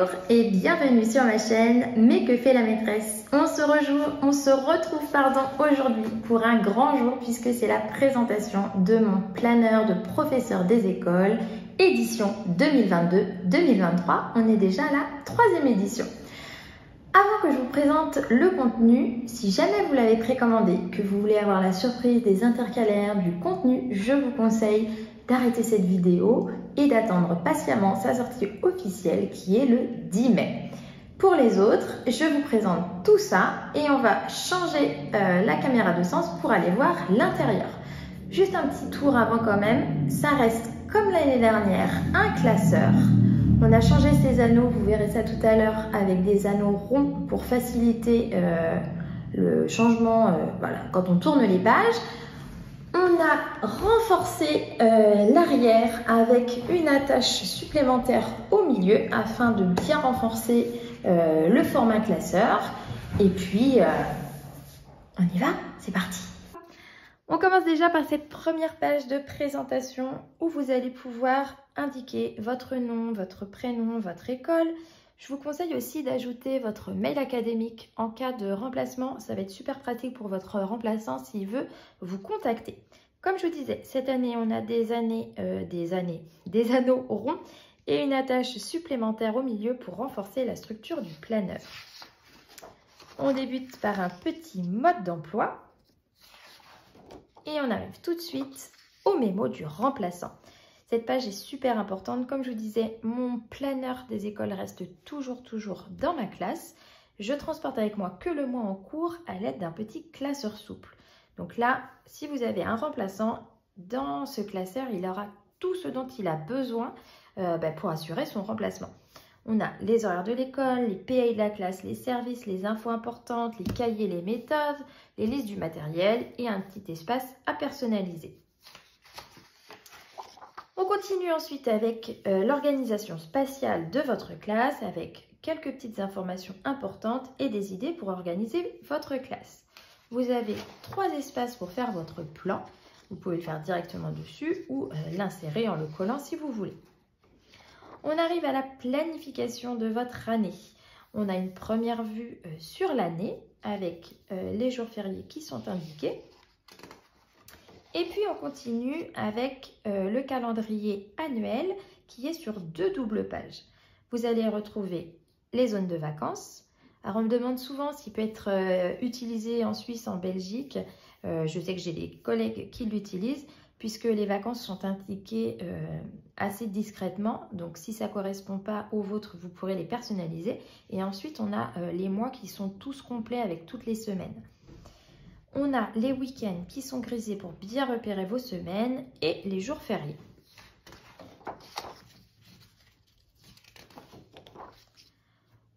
Bonjour et bienvenue sur ma chaîne Mais que fait la maîtresse? On se retrouve aujourd'hui pour un grand jour puisque c'est la présentation de mon planeur de professeur des écoles édition 2022-2023. On est déjà à la 3e édition. Avant que je vous présente le contenu, si jamais vous l'avez précommandé, que vous voulez avoir la surprise des intercalaires, du contenu, je vous conseille d'arrêter cette vidéo et d'attendre patiemment sa sortie officielle qui est le 10 mai. Pour les autres, je vous présente tout ça et on va changer la caméra de sens pour aller voir l'intérieur. Juste un petit tour avant quand même, ça reste comme l'année dernière un classeur. On a changé ces anneaux, vous verrez ça tout à l'heure, avec des anneaux ronds pour faciliter le changement voilà, quand on tourne les pages. On a renforcé l'arrière avec une attache supplémentaire au milieu afin de bien renforcer le format classeur. Et puis, on y va, c'est parti. On commence déjà par cette première page de présentation où vous allez pouvoir indiquer votre nom, votre prénom, votre école. Je vous conseille aussi d'ajouter votre mail académique en cas de remplacement. Ça va être super pratique pour votre remplaçant s'il veut vous contacter. Comme je vous disais, cette année, on a des anneaux ronds et une attache supplémentaire au milieu pour renforcer la structure du planeur. On débute par un petit mode d'emploi. Et on arrive tout de suite au mémo du remplaçant. Cette page est super importante. Comme je vous disais, mon planeur des écoles reste toujours dans ma classe. Je transporte avec moi que le mois en cours à l'aide d'un petit classeur souple. Donc là, si vous avez un remplaçant, dans ce classeur, il aura tout ce dont il a besoin pour assurer son remplacement. On a les horaires de l'école, les PA de la classe, les services, les infos importantes, les cahiers, les méthodes, les listes du matériel et un petit espace à personnaliser. On continue ensuite avec l'organisation spatiale de votre classe avec quelques petites informations importantes et des idées pour organiser votre classe. Vous avez 3 espaces pour faire votre plan. Vous pouvez le faire directement dessus ou l'insérer en le collant si vous voulez. On arrive à la planification de votre année. On a une première vue sur l'année avec les jours fériés qui sont indiqués. Et puis on continue avec le calendrier annuel qui est sur 2 doubles pages. Vous allez retrouver les zones de vacances. Alors on me demande souvent s'il peut être utilisé en Suisse, en Belgique. Je sais que j'ai des collègues qui l'utilisent, puisque les vacances sont indiquées assez discrètement. Donc, si ça ne correspond pas aux vôtres, vous pourrez les personnaliser. Et ensuite, on a les mois qui sont tous complets avec toutes les semaines. On a les week-ends qui sont grisés pour bien repérer vos semaines et les jours fériés.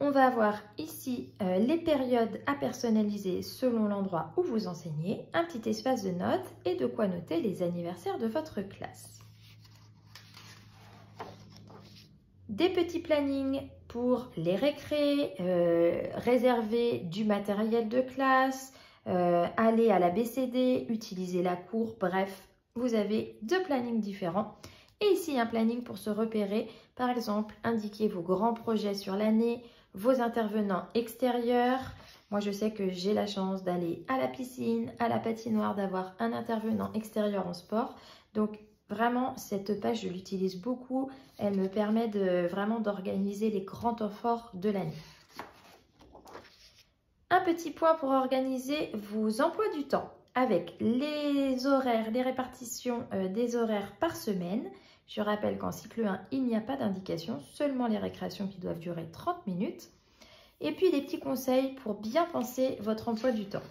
On va avoir ici les périodes à personnaliser selon l'endroit où vous enseignez, un petit espace de notes et de quoi noter les anniversaires de votre classe. Des petits plannings pour les récrés, réserver du matériel de classe, aller à la BCD, utiliser la cour, bref, vous avez 2 plannings différents. Et ici, un planning pour se repérer, par exemple, indiquer vos grands projets sur l'année, vos intervenants extérieurs. Moi, je sais que j'ai la chance d'aller à la piscine, à la patinoire, d'avoir un intervenant extérieur en sport. Donc, vraiment, cette page, je l'utilise beaucoup. Elle me permet vraiment d'organiser les grands temps forts de l'année. Un petit point pour organiser vos emplois du temps avec les horaires, les répartitions des horaires par semaine. Je rappelle qu'en cycle 1, il n'y a pas d'indication, seulement les récréations qui doivent durer 30 minutes. Et puis des petits conseils pour bien penser votre emploi du temps.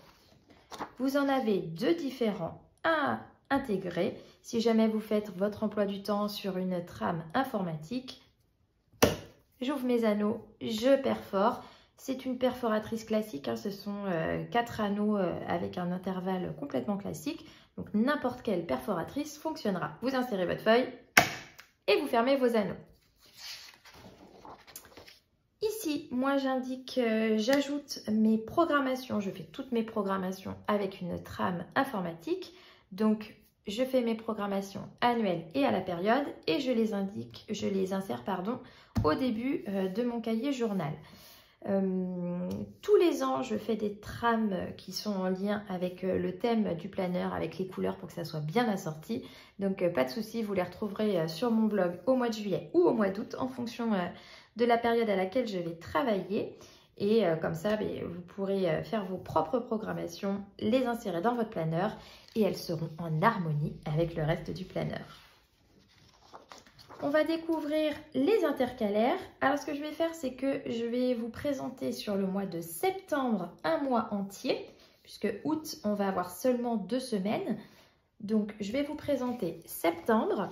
Vous en avez 2 différents à intégrer. Si jamais vous faites votre emploi du temps sur une trame informatique, j'ouvre mes anneaux, je perfore. C'est une perforatrice classique, hein, ce sont 4 anneaux avec un intervalle complètement classique. Donc n'importe quelle perforatrice fonctionnera. Vous insérez votre feuille et vous fermez vos anneaux. Ici, moi j'indique, j'ajoute mes programmations. Je fais toutes mes programmations avec une trame informatique. Donc je fais mes programmations annuelles et à la période et je les insère au début de mon cahier journal. Tous les ans, je fais des trames qui sont en lien avec le thème du planeur, avec les couleurs pour que ça soit bien assorti. Donc, pas de souci, vous les retrouverez sur mon blog au mois de juillet ou au mois d'août en fonction de la période à laquelle je vais travailler. Et comme ça, vous pourrez faire vos propres programmations, les insérer dans votre planeur et elles seront en harmonie avec le reste du planeur. On va découvrir les intercalaires. Alors, ce que je vais faire, c'est que je vais vous présenter sur le mois de septembre un mois entier, puisque août, on va avoir seulement 2 semaines. Donc, je vais vous présenter septembre.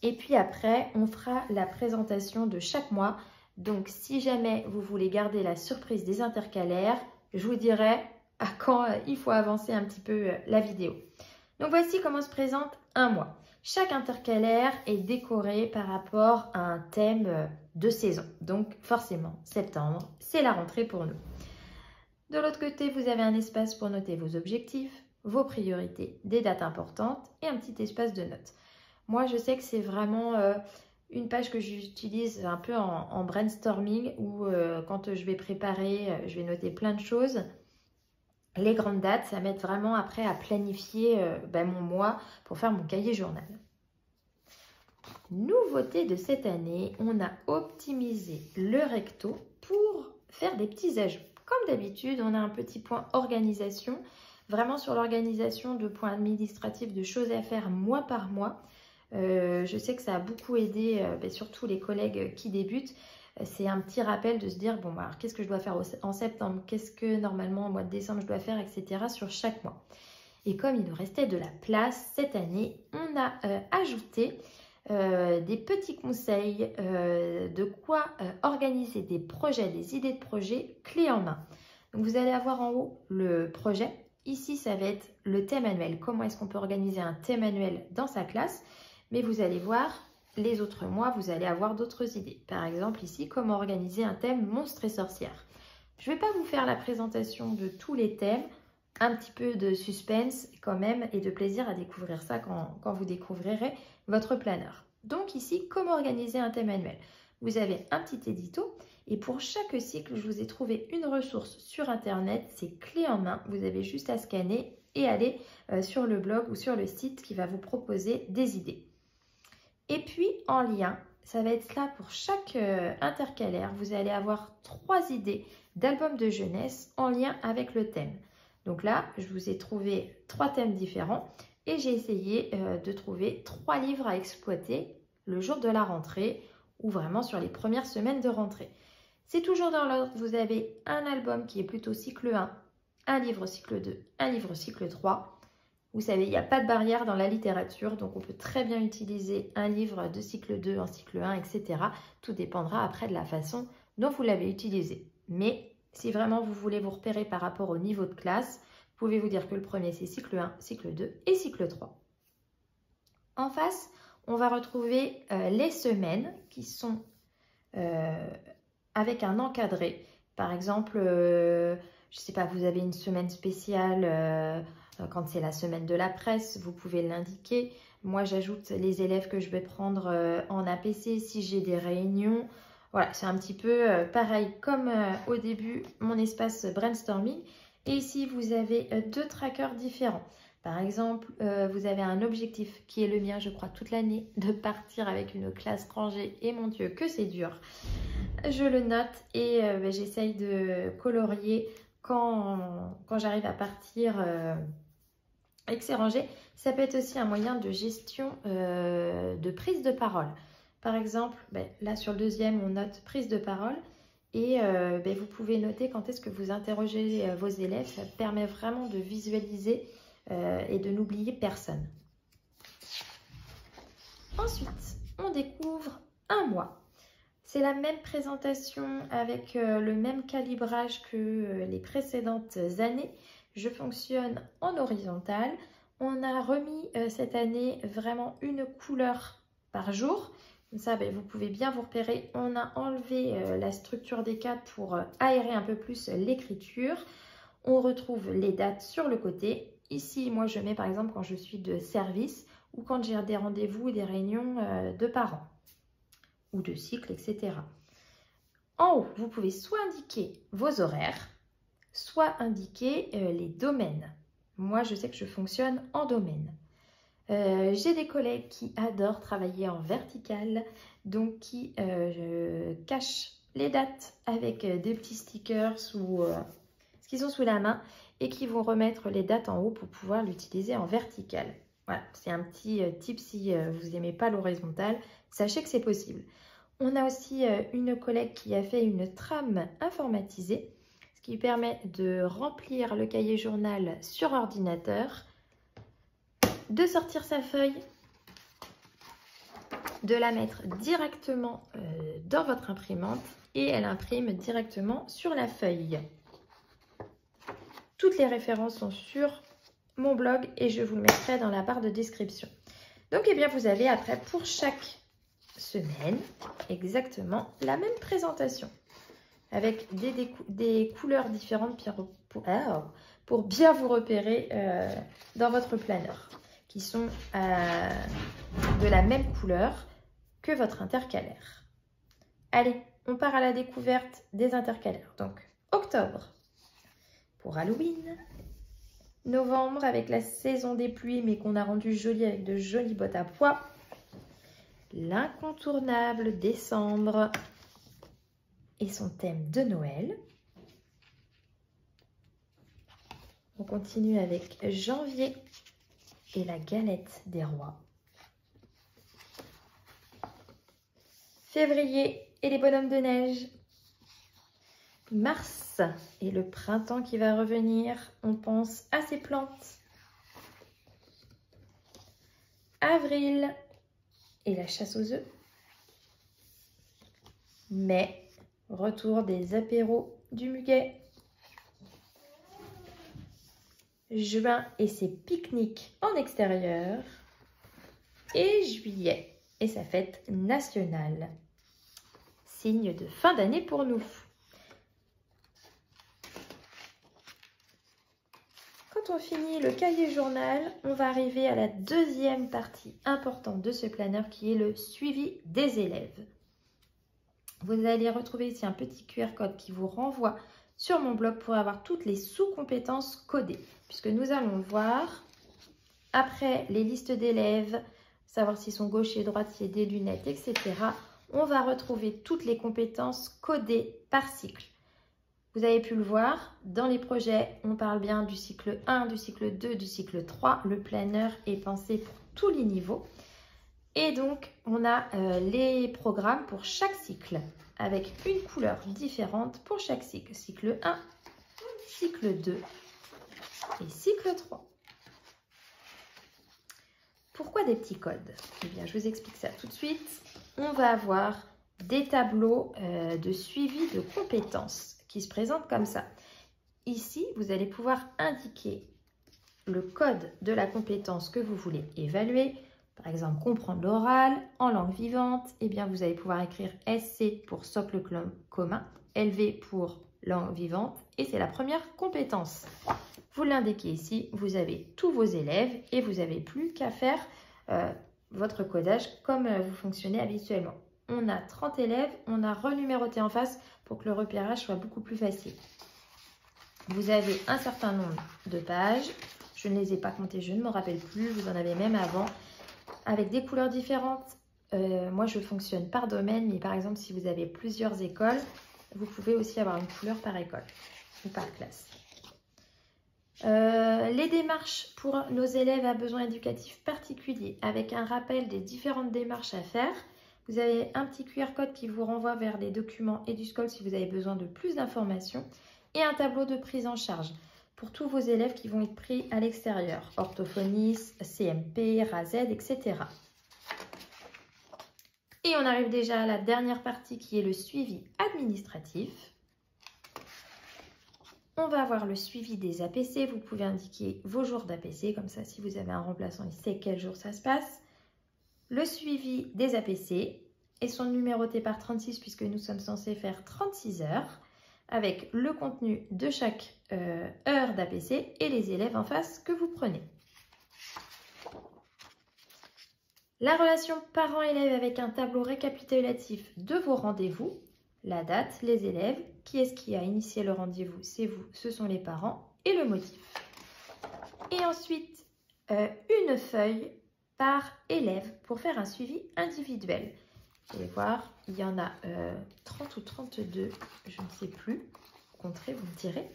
Et puis après, on fera la présentation de chaque mois. Donc, si jamais vous voulez garder la surprise des intercalaires, je vous dirai à quand il faut avancer un petit peu la vidéo. Donc, voici comment se présente un mois. Chaque intercalaire est décoré par rapport à un thème de saison. Donc, forcément, septembre, c'est la rentrée pour nous. De l'autre côté, vous avez un espace pour noter vos objectifs, vos priorités, des dates importantes et un petit espace de notes. Moi, je sais que c'est vraiment une page que j'utilise un peu en brainstorming où quand je vais préparer, je vais noter plein de choses. Les grandes dates, ça m'aide vraiment après à planifier mon mois pour faire mon cahier journal. Nouveauté de cette année, on a optimisé le recto pour faire des petits ajouts. Comme d'habitude, on a un petit point organisation, vraiment sur l'organisation de points administratifs, de choses à faire mois par mois. Je sais que ça a beaucoup aidé surtout les collègues qui débutent. C'est un petit rappel de se dire, bon, alors qu'est-ce que je dois faire en septembre? Qu'est-ce que normalement au mois de décembre je dois faire, etc. sur chaque mois. Et comme il nous restait de la place cette année, on a ajouté des petits conseils de quoi organiser des projets, des idées de projets clés en main. Donc vous allez avoir en haut le projet. Ici, ça va être le thème annuel. Comment est-ce qu'on peut organiser un thème annuel dans sa classe? Mais vous allez voir, les autres mois, vous allez avoir d'autres idées. Par exemple, ici, comment organiser un thème monstre et sorcière. Je ne vais pas vous faire la présentation de tous les thèmes, un petit peu de suspense quand même et de plaisir à découvrir ça quand vous découvrirez votre planeur. Donc ici, comment organiser un thème annuel. Vous avez un petit édito et pour chaque cycle, je vous ai trouvé une ressource sur Internet. C'est clé en main. Vous avez juste à scanner et aller sur le blog ou sur le site qui va vous proposer des idées. Et puis, en lien, ça va être là pour chaque intercalaire. Vous allez avoir 3 idées d'albums de jeunesse en lien avec le thème. Donc là, je vous ai trouvé 3 thèmes différents et j'ai essayé de trouver 3 livres à exploiter le jour de la rentrée ou vraiment sur les premières semaines de rentrée. C'est toujours dans l'ordre. Vous avez un album qui est plutôt cycle 1, un livre cycle 2, un livre cycle 3. Vous savez, il n'y a pas de barrière dans la littérature, donc on peut très bien utiliser un livre de cycle 2, en cycle 1, etc. Tout dépendra après de la façon dont vous l'avez utilisé. Mais si vraiment vous voulez vous repérer par rapport au niveau de classe, vous pouvez vous dire que le premier c'est cycle 1, cycle 2 et cycle 3. En face, on va retrouver les semaines qui sont avec un encadré. Par exemple, je ne sais pas, vous avez une semaine spéciale. Quand c'est la semaine de la presse, vous pouvez l'indiquer. Moi, j'ajoute les élèves que je vais prendre en APC si j'ai des réunions. Voilà, c'est un petit peu pareil comme au début, mon espace brainstorming. Et ici, vous avez 2 trackers différents. Par exemple, vous avez un objectif qui est le mien, je crois, toute l'année, de partir avec une classe rangée. Et mon Dieu, que c'est dur. Je le note et j'essaye de colorier quand j'arrive à partir avec ces rangées. Ça peut être aussi un moyen de gestion de prise de parole. Par exemple, là sur le deuxième, on note prise de parole et vous pouvez noter quand est-ce que vous interrogez vos élèves. Ça permet vraiment de visualiser et de n'oublier personne. Ensuite, on découvre un mois. C'est la même présentation avec le même calibrage que les précédentes années. Je fonctionne en horizontal. On a remis cette année vraiment une couleur par jour. Comme ça, vous pouvez bien vous repérer. On a enlevé la structure des cadres pour aérer un peu plus l'écriture. on retrouve les dates sur le côté. Ici, moi, je mets par exemple quand je suis de service ou quand j'ai des rendez-vous et des réunions de parents ou de cycle, etc. En haut, vous pouvez soit indiquer vos horaires, soit indiquer les domaines. Moi, je sais que je fonctionne en domaine. J'ai des collègues qui adorent travailler en vertical, donc qui cachent les dates avec des petits stickers ou ce qu'ils ont sous la main et qui vont remettre les dates en haut pour pouvoir l'utiliser en vertical. Voilà, c'est un petit tip si vous n'aimez pas l'horizontal, sachez que c'est possible. On a aussi une collègue qui a fait une trame informatisée, ce qui permet de remplir le cahier journal sur ordinateur, de sortir sa feuille, de la mettre directement dans votre imprimante et elle imprime directement sur la feuille. Toutes les références sont sur mon blog et je vous le mettrai dans la barre de description. Donc, eh bien, vous avez après pour chaque semaine exactement la même présentation avec des couleurs différentes pour bien vous repérer dans votre planeur qui sont de la même couleur que votre intercalaire. Allez, on part à la découverte des intercalaires. Donc, octobre pour Halloween, novembre avec la saison des pluies mais qu'on a rendu jolie avec de jolies bottes à pois, l'incontournable décembre et son thème de Noël. On continue avec janvier et la galette des rois. Février et les bonhommes de neige. Mars et le printemps qui va revenir. On pense à ces plantes. Avril et la chasse aux œufs. Mai, retour des apéros du muguet. Juin et ses pique-niques en extérieur. Et juillet et sa fête nationale. Signe de fin d'année pour nous. Quand on finit le cahier journal, on va arriver à la deuxième partie importante de ce planeur qui est le suivi des élèves. Vous allez retrouver ici un petit QR code qui vous renvoie sur mon blog pour avoir toutes les sous-compétences codées. Puisque nous allons voir, après les listes d'élèves, savoir s'ils sont gauchers, droitiers, des lunettes, etc. On va retrouver toutes les compétences codées par cycle. Vous avez pu le voir, dans les projets, on parle bien du cycle 1, du cycle 2, du cycle 3. Le planeur est pensé pour tous les niveaux. Et donc, on a les programmes pour chaque cycle, avec une couleur différente pour chaque cycle. Cycle 1, cycle 2 et cycle 3. Pourquoi des petits codes? Eh bien, je vous explique ça tout de suite. On va avoir des tableaux de suivi de compétences qui se présentent comme ça. Ici, vous allez pouvoir indiquer le code de la compétence que vous voulez évaluer. Par exemple, comprendre l'oral en langue vivante. Eh bien, vous allez pouvoir écrire SC pour socle commun, LV pour langue vivante et c'est la première compétence. Vous l'indiquez ici, vous avez tous vos élèves et vous n'avez plus qu'à faire votre codage comme vous fonctionnez habituellement. On a 30 élèves, on a renuméroté en face pour que le repérage soit beaucoup plus facile. Vous avez un certain nombre de pages, je ne les ai pas comptées, je ne me rappelle plus, vous en avez même avant, avec des couleurs différentes. Moi, je fonctionne par domaine, mais par exemple, si vous avez plusieurs écoles, vous pouvez aussi avoir une couleur par école ou par classe. Les démarches pour nos élèves à besoins éducatifs particuliers, avec un rappel des différentes démarches à faire. Vous avez un petit QR code qui vous renvoie vers les documents EduSchool si vous avez besoin de plus d'informations et un tableau de prise en charge pour tous vos élèves qui vont être pris à l'extérieur, orthophonistes, CMP, RAZ, etc. Et on arrive déjà à la dernière partie qui est le suivi administratif. On va avoir le suivi des APC. Vous pouvez indiquer vos jours d'APC, comme ça si vous avez un remplaçant, il sait quel jour ça se passe. Le suivi des APC et sont numérotés par 36 puisque nous sommes censés faire 36 heures. avec le contenu de chaque heure d'APC et les élèves en face que vous prenez. La relation parent-élève avec un tableau récapitulatif de vos rendez-vous, la date, les élèves, qui est-ce qui a initié le rendez-vous? C'est vous, ce sont les parents, et le motif. Et ensuite, une feuille par élève pour faire un suivi individuel. Vous allez voir, il y en a 30 ou 32, je ne sais plus, compterez, vous me direz.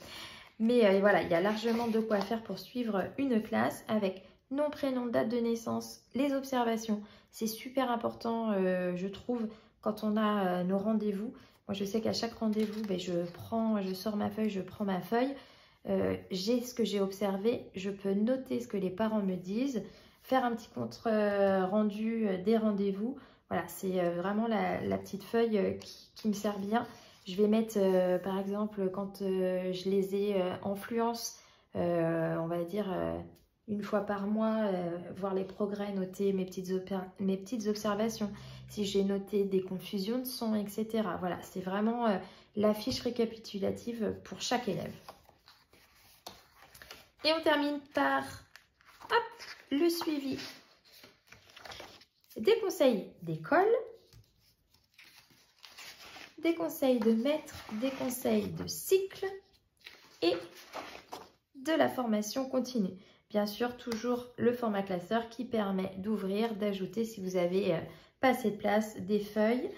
Mais voilà, il y a largement de quoi faire pour suivre une classe avec nom, prénom, date de naissance, les observations. C'est super important, je trouve, quand on a nos rendez-vous. Moi, je sais qu'à chaque rendez-vous, je sors ma feuille, je prends ma feuille. J'ai ce que j'ai observé, je peux noter ce que les parents me disent, faire un petit compte rendu des rendez-vous. Voilà, c'est vraiment la petite feuille qui me sert bien. Je vais mettre, par exemple, quand je les ai en fluence, on va dire une fois par mois, voir les progrès, noter mes petites observations. Si j'ai noté des confusions de son, etc. Voilà, c'est vraiment la fiche récapitulative pour chaque élève. Et on termine par le suivi des conseils d'école, des conseils de maître, des conseils de cycle et de la formation continue. Bien sûr, toujours le format classeur qui permet d'ouvrir, d'ajouter, si vous avez pas assez de place, des feuilles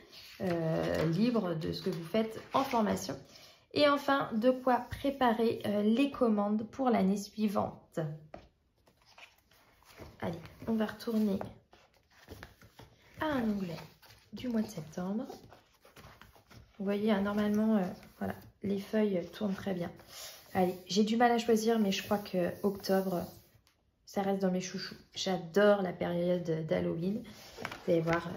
libres de ce que vous faites en formation. Et enfin, de quoi préparer les commandes pour l'année suivante. Allez, on va retourner à un onglet du mois de septembre. Vous voyez, hein, normalement, voilà, les feuilles tournent très bien. Allez, j'ai du mal à choisir, mais je crois que octobre, ça reste dans mes chouchous. J'adore la période d'Halloween. Vous allez voir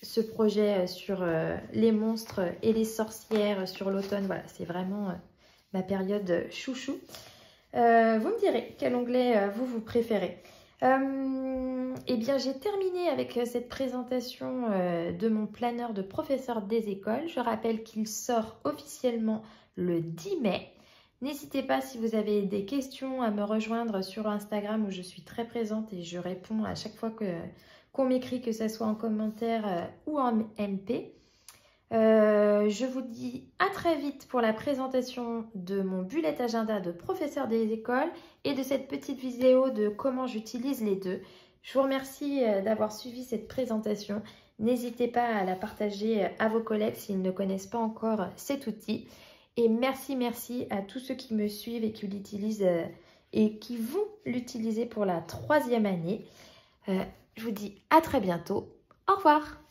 ce projet sur les monstres et les sorcières sur l'automne. Voilà, c'est vraiment ma période chouchou. Vous me direz quel onglet vous préférez. Eh bien, j'ai terminé avec cette présentation de mon planeur de professeur des écoles. Je rappelle qu'il sort officiellement le 10 mai. N'hésitez pas, si vous avez des questions, à me rejoindre sur Instagram où je suis très présente et je réponds à chaque fois qu'on m'écrit, que ce soit en commentaire ou en MP. Je vous dis à très vite pour la présentation de mon bullet agenda de professeur des écoles et de cette petite vidéo de comment j'utilise les deux. Je vous remercie d'avoir suivi cette présentation. N'hésitez pas à la partager à vos collègues s'ils ne connaissent pas encore cet outil. Et merci à tous ceux qui me suivent et qui l'utilisent et qui vont l'utiliser pour la 3e année. Je vous dis à très bientôt. Au revoir!